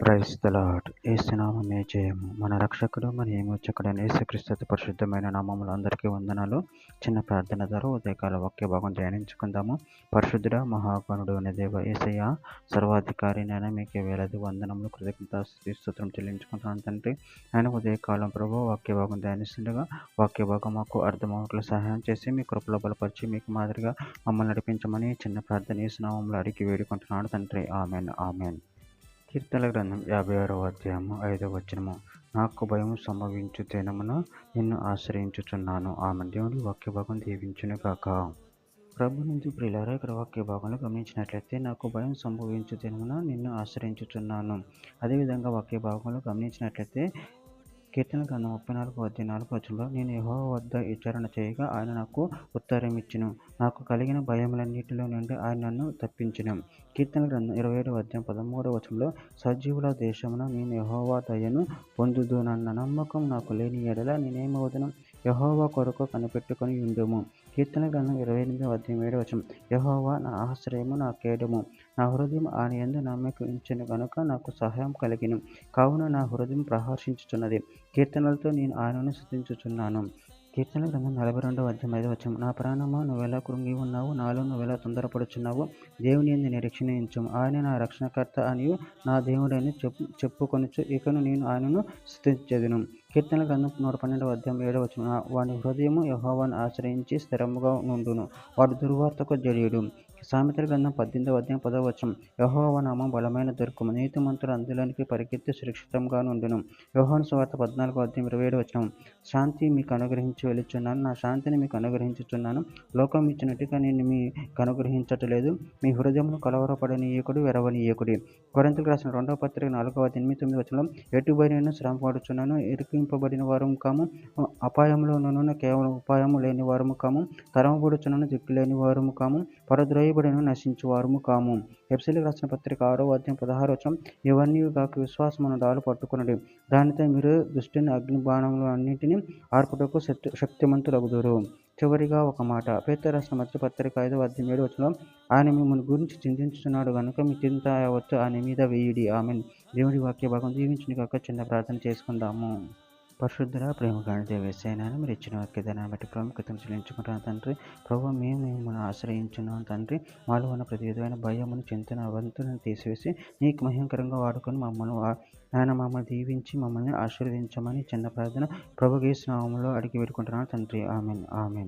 Praise the lord. యేసు నామమే జయము. మన రక్షకుడు మన విమోచకుడైన యేసుక్రీస్తు పరిశుద్ధమైన నామములో అందరికీ వందనాలు. చిన్న ప్రార్థన ద్వారా ఉదయకాల వాక్య భాగం ధ్యానించుకుందాము. పరిశుద్ధుడ మహాగణుడు అనే దేవ యేసయ్య, సర్వాధికారి నేను మీకు వేలాది వందనములు కృతజ్ఞతాస్తుతి స్తోత్రం చెల్లించుకుంటున్నాను తండ్రి. ఆయన ఉదయకాలం ప్రభు వాక్య భాగం ధ్యానిస్తుండగా వాక్య భాగం మాకు అర్థమవుట్లో సహాయం చేసి మీ కృపలో బలపరిచి మీకు మాదిరిగా మమ్మల్ని నడిపించమని చిన్న ప్రార్థన యేసు నామములో అడిగి వేడుకుంటున్నాను తండ్రి. Amen amen. కీర్తన గ్రంథం 56వ అధ్యాయము 5వ వచనము. నాకు భయం సంభవించు దినమున నిన్ను ఆశ్రయించుచున్నాను. ఆమె దేవుని వాక్య భాగం దీవించును గాక. ప్రభు నుంచి ప్రియులారా, ఇక్కడ వాక్య భాగంలో గమనించినట్లయితే నాకు భయం సంభవించు దినమున నిన్ను ఆశ్రయించుచున్నాను. అదేవిధంగా వాక్య భాగంలో గమనించినట్లయితే కీర్తన గ్రంథం 34వ అధ్యాయం 4వ వచనంలో నేను యెహోవా వద్ద విచారణ చేయగా ఆయన నాకు ఉత్తరం ఇచ్చును. నాకు కలిగిన భయములన్నిటిలో నుండి ఆయన నన్ను తప్పించును. కీర్తన గ్రంథం 27వ అధ్యాయం 13వ వచనంలో సజీవుల దేశమున నేను యెహోవా దయను పొందుదునన్న నమ్మకం నాకు లేని ఎడల నేనేమవుదును? యెహోవా కొరకు కనిపెట్టుకొని ఉండుము. కీర్తన గ్రంథం 28వ అధ్యాయం 7వ వచనం. యెహోవా నా ఆశ్రయము నా కేడము, నా హృదయం ఆయన యందు నమ్మకం ఉంచెను గనుక నాకు సహాయం కలిగిను. కావున నా హృదయం ప్రహర్షించుచున్నది, కీర్తనలతో నేను ఆయనను స్తుతించుచున్నాను. కీర్తన గ్రంథం 42వ అధ్యాయం 5వ వచనం. నా ప్రాణమా నువ్వెలా కృంగి ఉన్నావు, నాలో నువ్వెలా తొందరపడుచున్నావు? దేవుని యందు నిరీక్షణ ఉంచుము. ఆయన నా రక్షణకర్త అనియు నా దేవుడని చెప్పుకొనుచు ఇకను నేను ఆయనను స్తుతించెదను. కీర్తన గ్రంథం 112వ అధ్యాయం 7వ వచనం. వాని హృదయము యెహోవాను ఆశ్రయించి స్థిరముగా నుండును, వాడు దుర్వార్తకు జడియుడు. సామెతల గ్రంథం 18వ అధ్యాయం 10వ వచనం. యెహోవా నామం బలమైన దుర్గము, నీతిమంతులు అందులోనికి పరిగెత్తి సురక్షితంగా నుండును. యోహాను సువార్త 14వ అధ్యాయం 27వ వచనం. శాంతి మీకు అనుగ్రహించి వెళుచున్నాను, నా శాంతిని మీకు అనుగ్రహించుచున్నాను. లోకం ఇచ్చినట్టుగా నేను మీకు అనుగ్రహించట్లేదు. మీ హృదయమును కలవరపడనీయకుడి, వెరవనీయకుడి. కొరింథీయులకు రాసిన 2వ పత్రిక 4వ అధ్యాయం 8-9 వచనంలో ఎటుబడినను శ్రమపడుచున్నాను, ఇరికింపబడిన వారము కాము, అపాయములోనున్న కేవలం ఉపాయము లేని వారము కాము, తరమబడుచున్న దిక్కులేని వారము కాము, పరద్రోయబడిన నశించు వారము కాము. ఎఫెసీయులకు రాసిన పత్రిక 6వ అధ్యాయం 16వ వచనం. ఇవన్నీ కాక విశ్వాసమును డాలు పట్టుకొనుడి, దానితో మీరు దుష్టుని అగ్ని బాణములు అన్నిటినీ ఆర్పుటకు శక్తిమంతులగుదురు. చివరిగా ఒక మాట. పేతురు రాసిన మొదటి పత్రిక 5వ అధ్యాయం 7వ వచనంలో ఆయన మిమ్మల్ని గురించి చింతించుచున్నాడు గనుక మీ చింత యావత్తు ఆయన మీద వేయుడి. ఆమెన్. దేవుడి వాక్య భాగం దీవించును గాక. చిన్న ప్రార్థన చేసుకుందాము. పరిశుద్ధుల ప్రేమ గాని దేవేసైనా మీరు ఇచ్చిన వాక్యదాన్ని బట్టి ప్రాముఖ్యతను చెల్లించుకుంటున్నాను తండ్రి. ప్రభు మేము మిమ్మల్ని ఆశ్రయించున్నాం తండ్రి. మాలో ఉన్న ప్రతి విధమైన భయమును చింతన అవంతులను తీసివేసి నీకు మహిమకరంగా వాడుకొని మమ్మల్ని దీవించి మమ్మల్ని ఆశీర్వదించమని చిన్న ప్రార్థన ప్రభు యేసు నామములో అడిగి వేడుకుంటున్నాను తండ్రి. Amen amen.